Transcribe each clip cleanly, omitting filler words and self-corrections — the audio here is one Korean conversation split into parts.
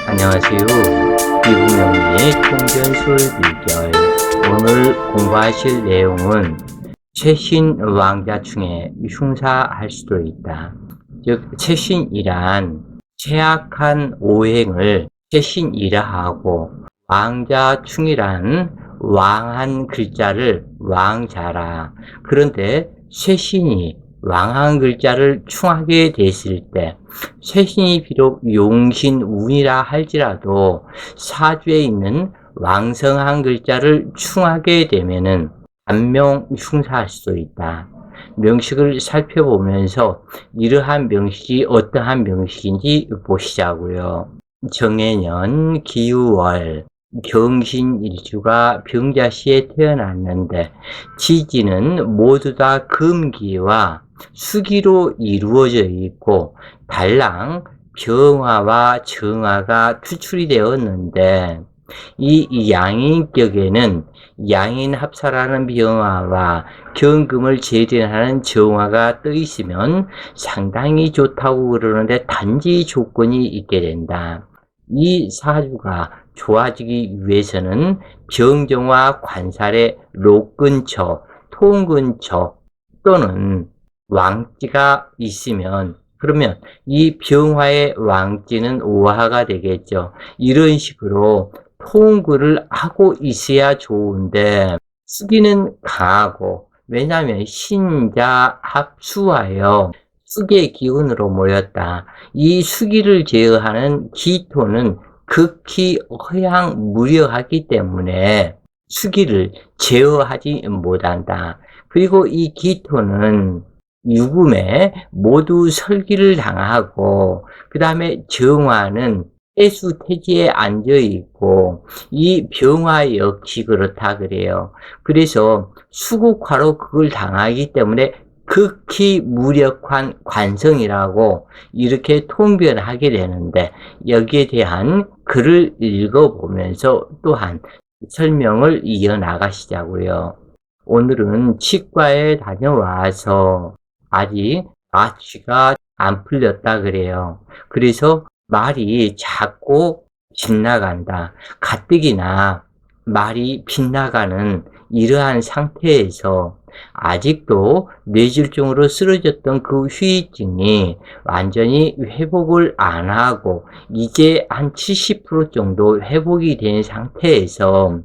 안녕하세요. 이분명의 통전술 비결. 오늘 공부하실 내용은 최신 왕자충에 흉사할 수도 있다. 즉 최신이란 최악한 오행을 최신이라 하고, 왕자충이란 왕한 글자를 왕자라. 그런데 최신이 왕한 글자를 충하게 됐을 때, 최신이 비록 용신운이라 할지라도 사주에 있는 왕성한 글자를 충하게 되면은 단명 흉사할 수도 있다. 명식을 살펴보면서 이러한 명식이 어떠한 명식인지 보시자고요. 정해년 기우월 경신일주가 병자시에 태어났는데, 지지는 모두 다 금기와 수기로 이루어져 있고 달랑 병화와 정화가 투출이 되었는데, 이 양인격에는 양인합사라는 병화와 경금을 재련하는 정화가 떠 있으면 상당히 좋다고 그러는데, 단지 조건이 있게 된다. 이 사주가 좋아지기 위해서는 병정화 관살의 록 근처, 통 근처 또는 왕지가 있으면, 그러면 이 병화의 왕지는 오화가 되겠죠. 이런 식으로 통근을 하고 있어야 좋은데, 수기는 강하고, 왜냐하면 신자 합수하여 수기의 기운으로 모였다. 이 수기를 제어하는 기토는 극히 허양무려하기 때문에 수기를 제어하지 못한다. 그리고 이 기토는 유금에 모두 설기를 당하고, 그 다음에 정화는 해수태지에 앉아있고, 이 병화 역시 그렇다 그래요. 그래서 수국화로 그걸 당하기 때문에 극히 무력한 관성이라고 이렇게 통변하게 되는데, 여기에 대한 글을 읽어보면서 또한 설명을 이어나가시자고요. 오늘은 치과에 다녀와서 아직 마취가 안 풀렸다 그래요. 그래서 말이 자꾸 빗나간다. 가뜩이나 말이 빗나가는 이러한 상태에서 아직도 뇌졸중으로 쓰러졌던 그 후유증이 완전히 회복을 안 하고 이제 한 70% 정도 회복이 된 상태에서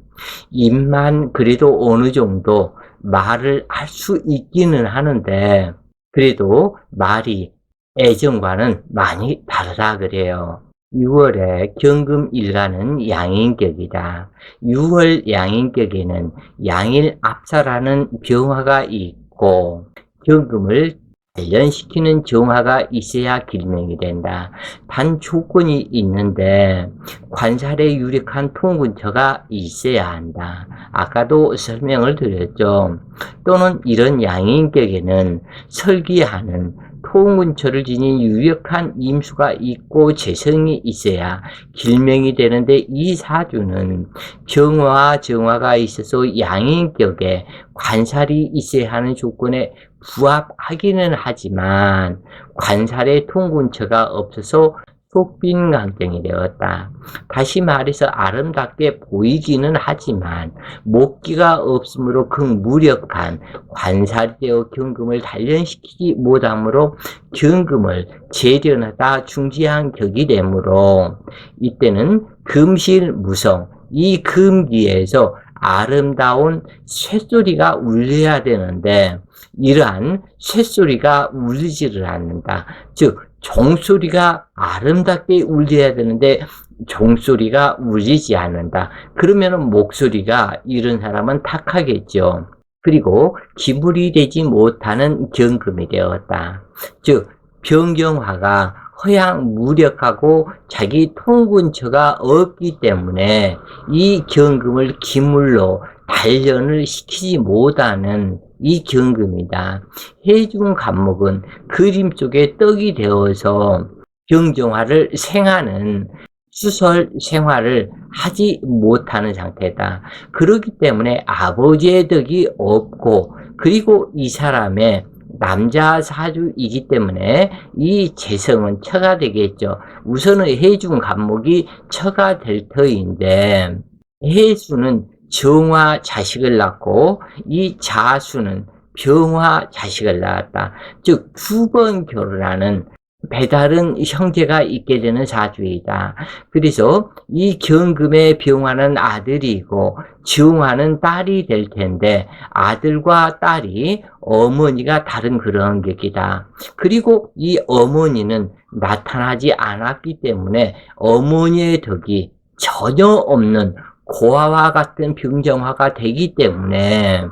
입만 그래도 어느 정도 말을 할 수 있기는 하는데, 그래도 말이 예전과는 많이 다르다 그래요. 6월에 경금일간은 양인격이다. 6월 양인격에는 양일압사라는 병화가 있고 경금을 단련시키는 정화가 있어야 길명이 된다. 단 조건이 있는데 관살에 유력한 통근처가 있어야 한다. 아까도 설명을 드렸죠. 또는 이런 양인격에는 설기하는 통근처를 지닌 유력한 임수가 있고 재성이 있어야 길명이 되는데, 이 사주는 병화와 정화가 있어서 양인격에 관살이 있어야 하는 조건에 부합하기는 하지만 관살의 통근처가 없어서 속빈강정이 되었다. 다시 말해서 아름답게 보이기는 하지만 목기가 없으므로 극무력한 관살이 되어 경금을 단련시키지 못하므로 경금을 재련하다 중지한 격이 되므로, 이때는 금실무성, 이 금기에서 아름다운 쇳소리가 울려야 되는데 이러한 쇳소리가 울리지를 않는다. 즉 종소리가 아름답게 울려야 되는데 종소리가 울리지 않는다. 그러면 목소리가 이런 사람은 탁하겠죠. 그리고 기물이 되지 못하는 경금이 되었다. 즉 병경화가 허양무력하고 자기 통근처가 없기 때문에 이 경금을 기물로 단련을 시키지 못하는 이 경금이다. 해중 간목은 그림 속에 떡이 되어서 병정화를 생하는 수설 생활을 하지 못하는 상태다. 그렇기 때문에 아버지의 덕이 없고, 그리고 이 사람의 남자 사주이기 때문에 이 재성은 처가 되겠죠. 우선은 해중 간목이 처가 될 터인데 해수는 정화 자식을 낳고 이 자수는 병화 자식을 낳았다. 즉 두 번 결혼하는 배다른 형제가 있게 되는 사주이다. 그래서 이 경금의 병화는 아들이고 정화는 딸이 될 텐데 아들과 딸이 어머니가 다른 그런 격이다. 그리고 이 어머니는 나타나지 않았기 때문에 어머니의 덕이 전혀 없는 고아와 같은 병정화가 되기 때문에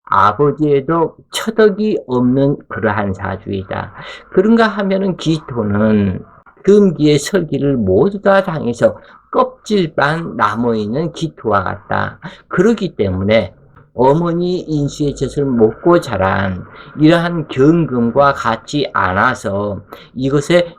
아버지에도 처덕이 없는 그러한 사주이다. 그런가 하면은 기토는 금기의 설기를 모두 다 당해서 껍질만 남아있는 기토와 같다. 그렇기 때문에 어머니 인수의 젖을 먹고 자란 이러한 경금과 같지 않아서 이것에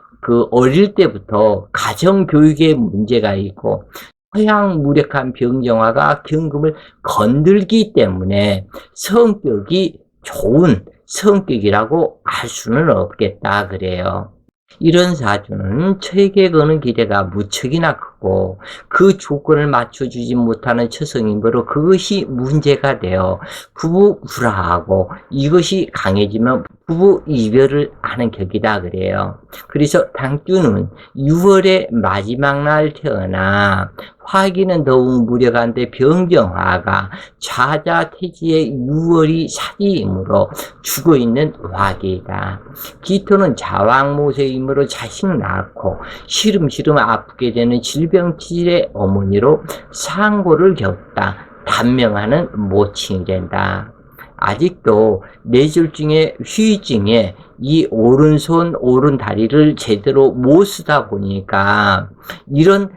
어릴 때부터 가정교육에 문제가 있고 허양무력한 병정화가 경금을 건들기 때문에 성격이 좋은 성격이라고 할 수는 없겠다 그래요. 이런 사주는 처에게 거는 기대가 무척이나 크고 그 조건을 맞춰주지 못하는 처성이므로 그것이 문제가 되어 부부 불화하고 이것이 강해지면 부부 이별을 하는 격이다 그래요. 그래서 당주는 6월의 마지막 날 태어나 화기는 더욱 무력한데 병정화가 좌자태지의 6월이 사기이므로 죽어있는 화기이다. 기토는 자왕모세이므로 자식 낳고 시름시름 아프게 되는 질병치질의 어머니로 상고를 겪다. 단명하는 모친이 된다. 아직도 뇌졸중에 후유증에 이 오른손 오른다리를 제대로 못 쓰다 보니까 이런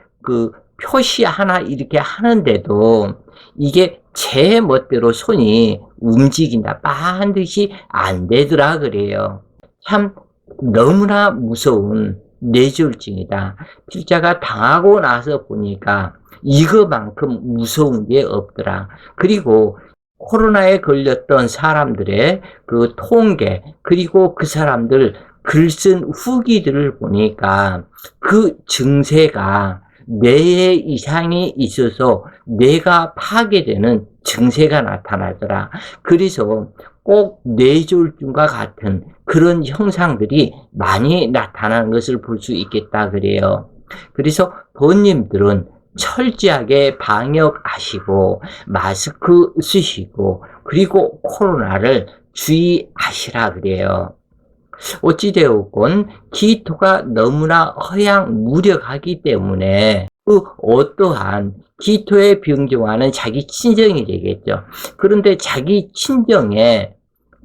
표시 하나 이렇게 하는데도 이게 제 멋대로 손이 움직인다. 반드시 안 되더라 그래요. 참 너무나 무서운 뇌졸중이다. 필자가 당하고 나서 보니까 이거만큼 무서운 게 없더라. 그리고 코로나에 걸렸던 사람들의 통계, 그리고 그 사람들 글 쓴 후기들을 보니까 그 증세가 뇌에 이상이 있어서 뇌가 파괴되는 증세가 나타나더라. 그래서 꼭 뇌졸중과 같은 그런 형상들이 많이 나타나는 것을 볼 수 있겠다 그래요. 그래서 부모님들은 철저하게 방역하시고 마스크 쓰시고 그리고 코로나를 주의하시라 그래요. 어찌되었건 기토가 너무나 허양무력하기 때문에 어떠한 기토의 병정화는 자기 친정이 되겠죠. 그런데 자기 친정에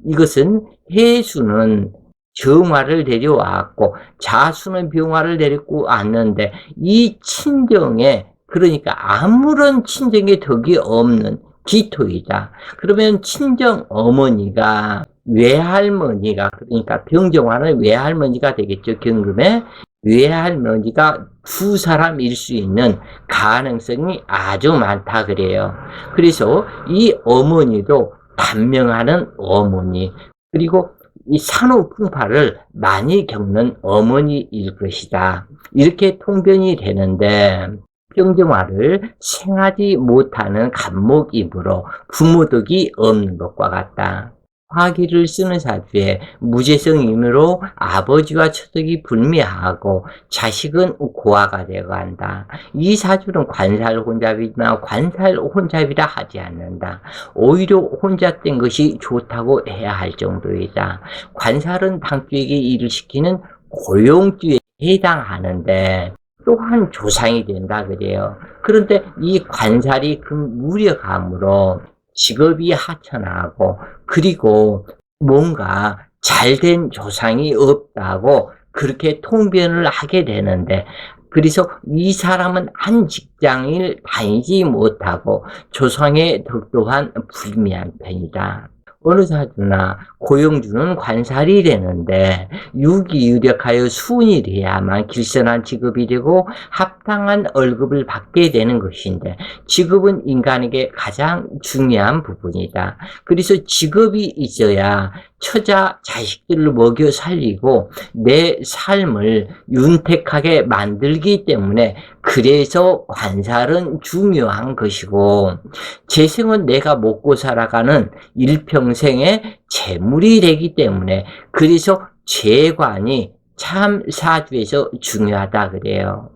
이것은 해수는 정화를 데려왔고 자수는 병화를 데리고 왔는데 이 친정에 그러니까 아무런 친정의 덕이 없는 기토이다. 그러면 친정 어머니가 외할머니가 그러니까 병정화는 외할머니가 되겠죠. 경금에 외할머니가 두 사람일 수 있는 가능성이 아주 많다 그래요. 그래서 이 어머니도 단명하는 어머니 그리고 이 산후풍파를 많이 겪는 어머니일 것이다. 이렇게 통변이 되는데 병정화를 생하지 못하는 간목이므로 부모덕이 없는 것과 같다. 화기를 쓰는 사주에 무재성이므로 아버지와 처덕이 불미하고 자식은 고아가 되어간다. 이 사주는 관살혼잡이지만 관살혼잡이라 하지 않는다. 오히려 혼잡된 것이 좋다고 해야 할 정도이다. 관살은 당주에게 일을 시키는 고용주에 해당하는데 또한 조상이 된다 그래요. 그런데 이 관살이 무력함으로 직업이 하천하고 그리고 뭔가 잘된 조상이 없다고 그렇게 통변을 하게 되는데 그래서 이 사람은 한 직장을 다니지 못하고 조상의 덕 또한 불미한 편이다. 어느 사주나 고용주는 관살이 되는데 육이 유력하여 수운이 돼야만 길선한 직업이 되고 합당한 월급을 받게 되는 것인데 직업은 인간에게 가장 중요한 부분이다. 그래서 직업이 있어야 처자 자식들을 먹여 살리고 내 삶을 윤택하게 만들기 때문에 그래서 관살은 중요한 것이고 재성은 내가 먹고 살아가는 일평생의 재물이 되기 때문에 그래서 재관이 참 사주에서 중요하다 그래요.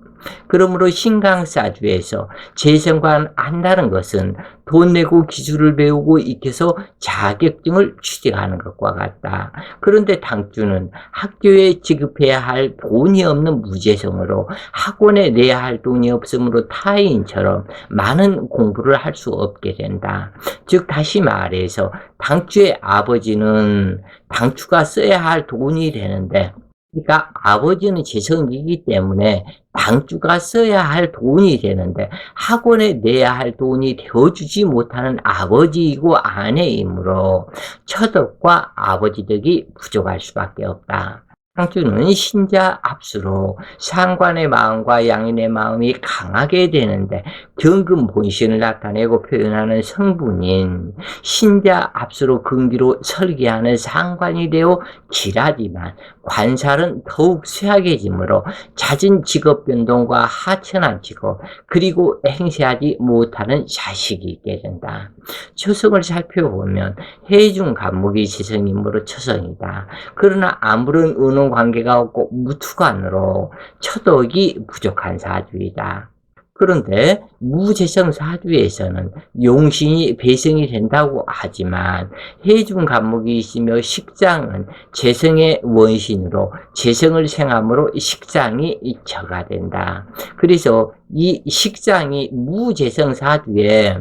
그러므로 신강사주에서 재성관 한다는 것은 돈 내고 기술을 배우고 익혀서 자격증을 취득하는 것과 같다. 그런데 당주는 학교에 지급해야 할 돈이 없는 무재성으로 학원에 내야 할 돈이 없으므로 타인처럼 많은 공부를 할 수 없게 된다. 즉 다시 말해서 당주의 아버지는 당주가 써야 할 돈이 되는데 그러니까 아버지는 재성이기 때문에 당주가 써야 할 돈이 되는데 학원에 내야 할 돈이 되어주지 못하는 아버지이고 아내이므로 처덕과 아버지 덕이 부족할 수밖에 없다. 상주는 신자 압수로 상관의 마음과 양인의 마음이 강하게 되는데 경금 본신을 나타내고 표현하는 성분인 신자 압수로 근기로 설계하는 상관이 되어 길하지만 관살은 더욱 쇠하게지므로 잦은 직업 변동과 하천한 직업 그리고 행세하지 못하는 자식이 있게 된다. 처성을 살펴보면 해중 간목이 지성이므로 처성이다. 그러나 아무런 의논 관계가 없고 무투관으로 처덕이 부족한 사주이다. 그런데 무재성 사주에서는 용신이 배성이 된다고 하지만 해중 간목이 있으며 식장은 재성의 원신으로 재성을 생함으로 식장이 저가 된다. 그래서 이 식장이 무재성 사주에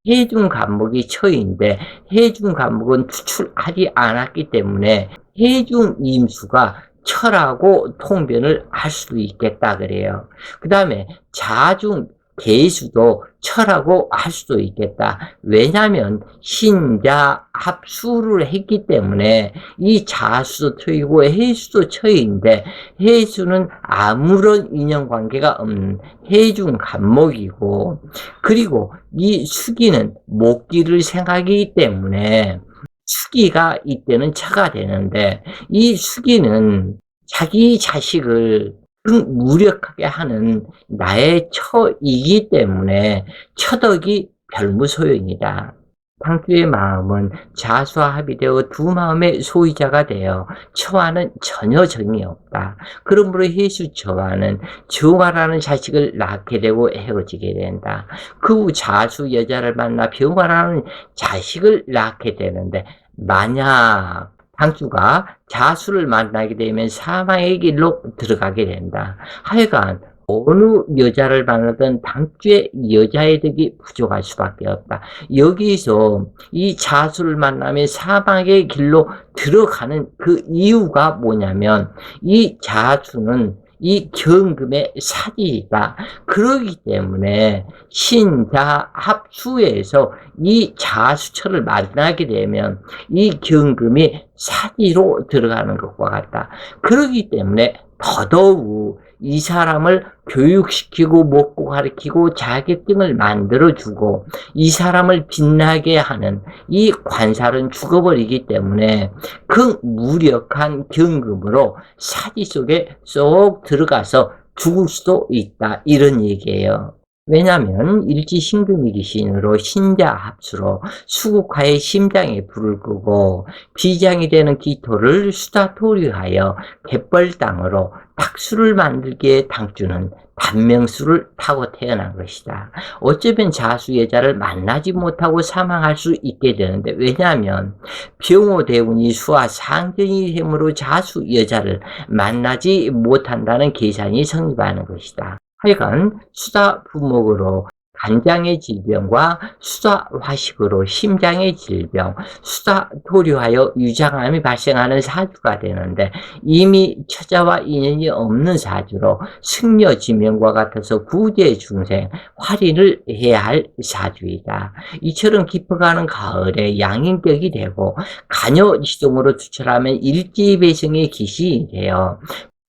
해중 간목이 처인데 해중 간목은 투출하지 않았기 때문에 해중 임수가 철하고 통변을 할 수도 있겠다 그래요. 그 다음에 자중 개수도 철하고 할 수도 있겠다. 왜냐하면 신자 합수를 했기 때문에 이 자수도 처이고 해수도 처인데 해수는 아무런 인연관계가 없는 해중 간목이고 그리고 이 수기는 목기를 생각이기 때문에 수기가 이때는 처가 되는데 이 수기는 자기 자식을 무력하게 하는 나의 처이기 때문에 처덕이 별무소용이다. 당주의 마음은 자수와 합의되어 두 마음의 소유자가 되어 처와는 전혀 정이 없다. 그러므로 해수처와는 정화라는 자식을 낳게 되고 헤어지게 된다. 그 후 자수 여자를 만나 병화라는 자식을 낳게 되는데 만약 당주가 자수를 만나게 되면 사망의 길로 들어가게 된다. 하여간 어느 여자를 만나든 당주의 여자의 덕이 부족할 수밖에 없다. 여기서 이 자수를 만나면 사망의 길로 들어가는 그 이유가 뭐냐면 이 자수는 이 경금의 사지이다. 그러기 때문에 신자 합수에서 이 자수처를 만나게 되면 이 경금이 사지로 들어가는 것과 같다. 그러기 때문에 더더욱 이 사람을 교육시키고 먹고 가르치고 자격증을 만들어주고 이 사람을 빛나게 하는 이 관살은 죽어버리기 때문에 그 무력한 경금으로 사지 속에 쏙 들어가서 죽을 수도 있다. 이런 얘기예요. 왜냐하면 일지신금이 귀신으로 신자 합수로 수국하에 심장에 불을 끄고 비장이 되는 기토를 수다토류하여 갯벌 땅으로 탁수를 만들기에 당주는 단명수를 타고 태어난 것이다. 어쩌면 자수 여자를 만나지 못하고 사망할 수 있게 되는데 왜냐하면 병호대운이 수와 상전이 됨으로 자수 여자를 만나지 못한다는 계산이 성립하는 것이다. 하여간 수다 부목으로 간장의 질병과 수다화식으로 심장의 질병, 수다토류하여 유장암이 발생하는 사주가 되는데, 이미 처자와 인연이 없는 사주로 승려지명과 같아서 구제중생, 활인을 해야 할 사주이다. 이처럼 깊어가는 가을에 양인격이 되고 간여지동으로 투철하면 일지배승의 기신이 되어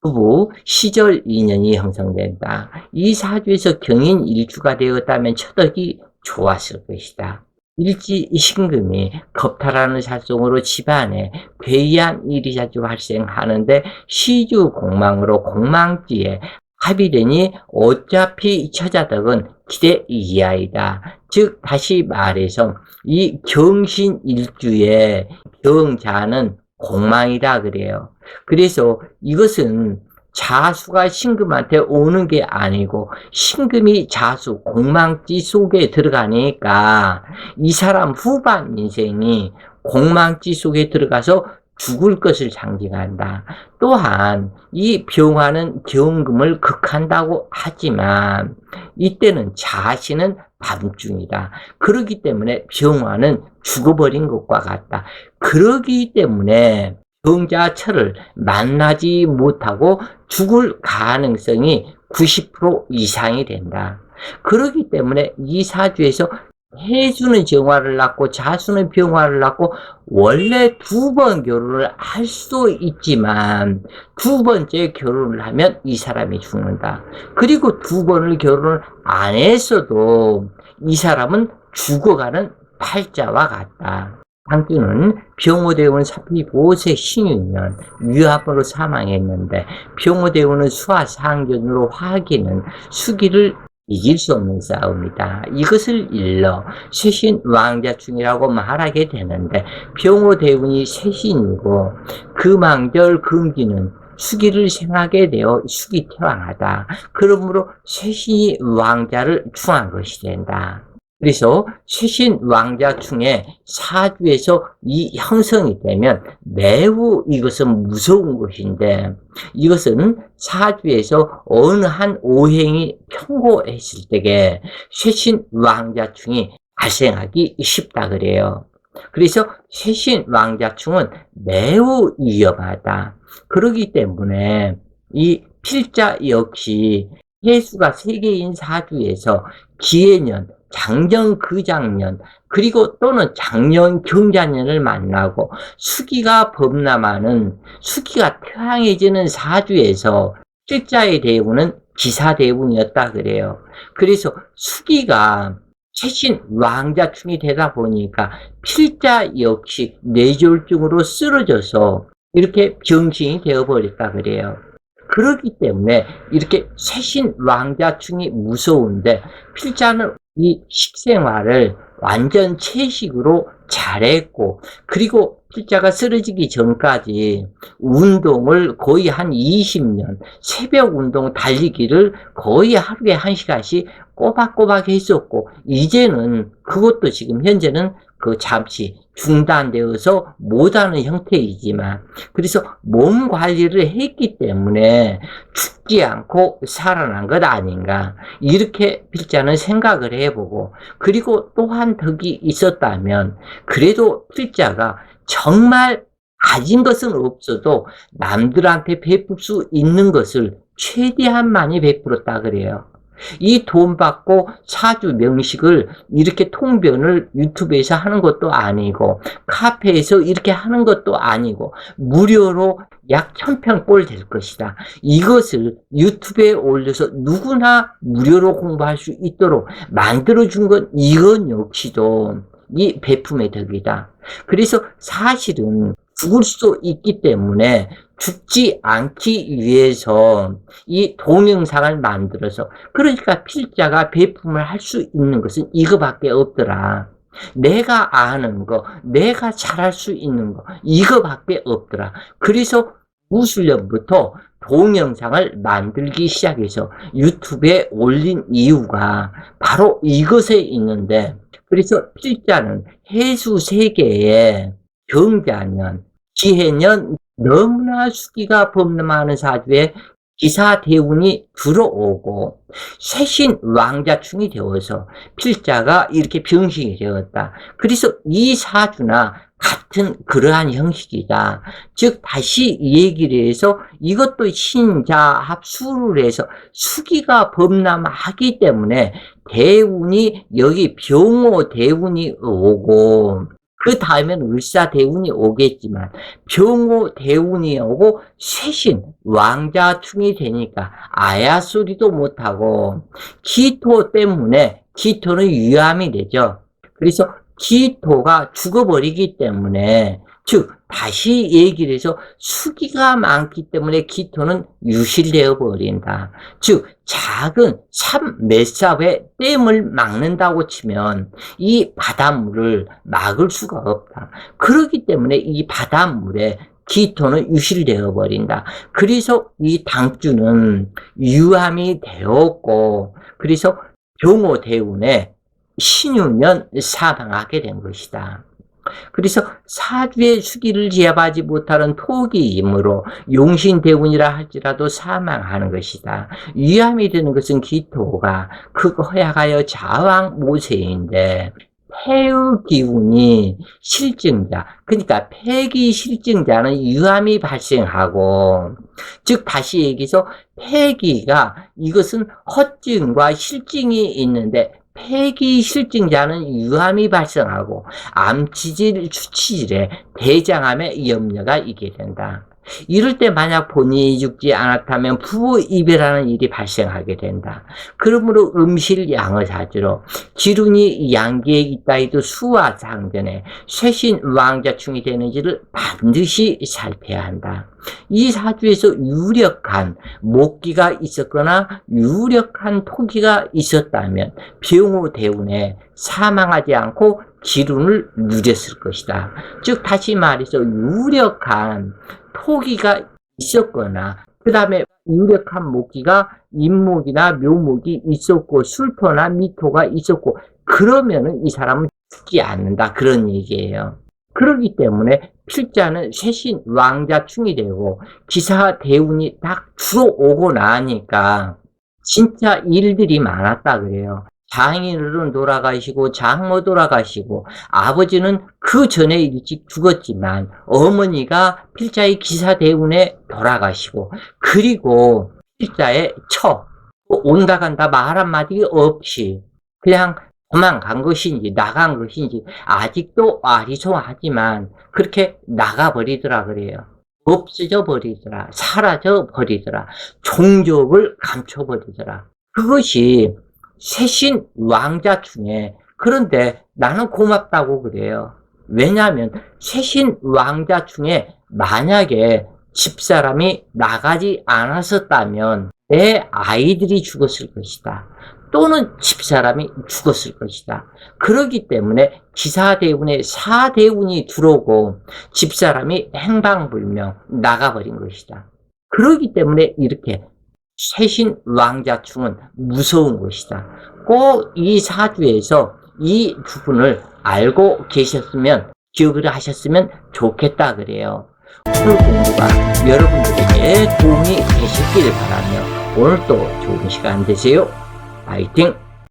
부부 시절 인연이 형성된다. 이 사주에서 경인 일주가 되었다면 처덕이 좋았을 것이다. 일지 신금이 겁탈하는 살성으로 집안에 괴이한 일이 자주 발생하는데, 시주 공망으로 공망지에 합의되니 어차피 처자덕은 기대 이하이다. 즉 다시 말해서 이 경신 일주의 경자는 공망이다 그래요. 그래서 이것은 자수가 신금한테 오는 게 아니고 신금이 자수, 공망지 속에 들어가니까 이 사람 후반 인생이 공망지 속에 들어가서 죽을 것을 상징한다. 또한 이 병화는 경금을 극한다고 하지만 이때는 자신은 밤중이다. 그렇기 때문에 병화는 죽어버린 것과 같다. 그렇기 때문에 병자철을 만나지 못하고 죽을 가능성이 90% 이상이 된다. 그렇기 때문에 이 사주에서 해수는 정화를 낳고 자수는 병화를 낳고 원래 2번 결혼을 할 수도 있지만 2번째 결혼을 하면 이 사람이 죽는다. 그리고 2번을 결혼을 안 했어도 이 사람은 죽어가는 팔자와 같다. 상주는 병호대운은 35세 신유년 유합으로 사망했는데, 병호대운은 수화상견으로 화기는 수기를 이길 수 없는 싸움이다. 이것을 일러 쇠신왕자충이라고 말하게 되는데, 병호대운이 쇠신이고 금왕절 금기는 수기를 생하게 되어 수기태왕하다. 그러므로 쇠신이 왕자를 충한 것이 된다. 그래서 쇠신 왕자충의 사주에서 이 형성이 되면 매우 이것은 무서운 것인데, 이것은 사주에서 어느 한 오행이 편고했을 때에 쇠신 왕자충이 발생하기 쉽다 그래요. 그래서 쇠신 왕자충은 매우 위험하다. 그렇기 때문에 이 필자 역시 해수가 3개인 사주에서 기해년, 장정 그장년, 그리고 또는 장년 경자년을 만나고 수기가 범람하는, 수기가 태왕해지는 사주에서 필자의 대운은 기사대운이었다 그래요. 그래서 수기가 최신 왕자충이 되다 보니까 필자 역시 뇌졸중으로 쓰러져서 이렇게 병신이 되어버렸다 그래요. 그렇기 때문에 이렇게 쇠신 왕자충이 무서운데, 필자는 이 식생활을 완전 채식으로 잘했고, 그리고 필자가 쓰러지기 전까지 운동을 거의 한 20년, 새벽 운동 달리기를 거의 하루에 1시간씩 꼬박꼬박 했었고, 이제는 그것도 지금 현재는 잠시 중단되어서 못하는 형태이지만, 그래서 몸 관리를 했기 때문에 죽지 않고 살아난 것 아닌가, 이렇게 필자는 생각을 해보고, 그리고 또한 덕이 있었다면 그래도 필자가 정말 가진 것은 없어도 남들한테 베풀 수 있는 것을 최대한 많이 베풀었다 그래요. 이 돈 받고 사주 명식을 이렇게 통변을 유튜브에서 하는 것도 아니고 카페에서 이렇게 하는 것도 아니고 무료로 약 1000편꼴 될 것이다. 이것을 유튜브에 올려서 누구나 무료로 공부할 수 있도록 만들어준 건 이건 역시도 이 베품의 덕이다. 그래서 사실은 죽을 수도 있기 때문에 죽지 않기 위해서 이 동영상을 만들어서, 그러니까 필자가 베품을 할 수 있는 것은 이거밖에 없더라. 내가 아는 거, 내가 잘할 수 있는 거, 이거밖에 없더라. 그래서 무술년부터 동영상을 만들기 시작해서 유튜브에 올린 이유가 바로 이것에 있는데, 그래서 필자는 해수 세계에 경자년, 기해년, 너무나 수기가 범람하는 사주에 기사 대운이 들어오고 쇠신 왕자충이 되어서 필자가 이렇게 병신이 되었다. 그래서 이 사주나 같은 그러한 형식이다. 즉 다시 얘기를 해서 이것도 신자합수를 해서 수기가 범람하기 때문에 대운이 여기 병호 대운이 오고 그 다음에는 을사대운이 오겠지만 병호 대운이 오고 쇠신 왕자충이 되니까 아야 소리도 못하고 기토 때문에 기토는 위암이 되죠. 그래서 기토가 죽어버리기 때문에 즉 다시 얘기를 해서 수기가 많기 때문에 기토는 유실되어 버린다. 즉 작은 몇 삽의 댐을 막는다고 치면 이 바닷물을 막을 수가 없다. 그렇기 때문에 이 바닷물에 기토는 유실되어 버린다. 그래서 이 당주는 유암이 되었고 그래서 병호대운에 신유년 사망하게 된 것이다. 그래서 사주의 수기를 제압하지 못하는 토기이므로 용신대운이라 할지라도 사망하는 것이다. 위암이 되는 것은 기토가 크고 허약하여 자왕모세인데 폐의 기운이 실증자, 그러니까 폐기 실증자는 유암이 발생하고 즉 다시 얘기해서 폐기가 이것은 허증과 실증이 있는데 폐기 실증자는 유암이 발생하고 암치질, 주치질에 대장암의 염려가 있게 된다. 이럴 때 만약 본인이 죽지 않았다면 부부 이별하는 일이 발생하게 된다. 그러므로 음실양의사주로 기운이 양기에 있다 해도 수와 상전에 쇠신 왕자충이 되는지를 반드시 살펴야 한다. 이 사주에서 유력한 목기가 있었거나 유력한 토기가 있었다면 병호대운에 사망하지 않고 기운을 누렸을 것이다. 즉 다시 말해서 유력한 토기가 있었거나 그 다음에 유력한 목기가 임목이나 묘목이 있었고 술토나 미토가 있었고 그러면은 이 사람은 죽지 않는다 그런 얘기예요. 그렇기 때문에 필자는 쇠신 왕자충이 되고 기사 대운이 딱 들어오고 나니까 진짜 일들이 많았다 그래요. 장인어른 돌아가시고 장모 돌아가시고 아버지는 그 전에 일찍 죽었지만 어머니가 필자의 기사 대운에 돌아가시고 그리고 필자의 처 온다 간다 말 한마디 없이 그냥 도망간 것인지 나간 것인지 아직도 아리송하지만 그렇게 나가버리더라 그래요. 없어져 버리더라. 사라져 버리더라. 종족을 감춰버리더라. 그것이 쇠신 왕자충에 그런데 나는 고맙다고 그래요. 왜냐하면 쇠신 왕자충에 만약에 집사람이 나가지 않았었다면 내 아이들이 죽었을 것이다. 또는 집사람이 죽었을 것이다. 그렇기 때문에 기사대운에 사대운이 들어오고 집사람이 행방불명 나가버린 것이다. 그렇기 때문에 이렇게 쇠신 왕자충은 무서운 것이다. 꼭 이 사주에서 이 부분을 알고 계셨으면 기억을 하셨으면 좋겠다 그래요. 오늘 공부가 여러분들에게 도움이 되셨길 바라며 오늘도 좋은 시간 되세요. 파이팅!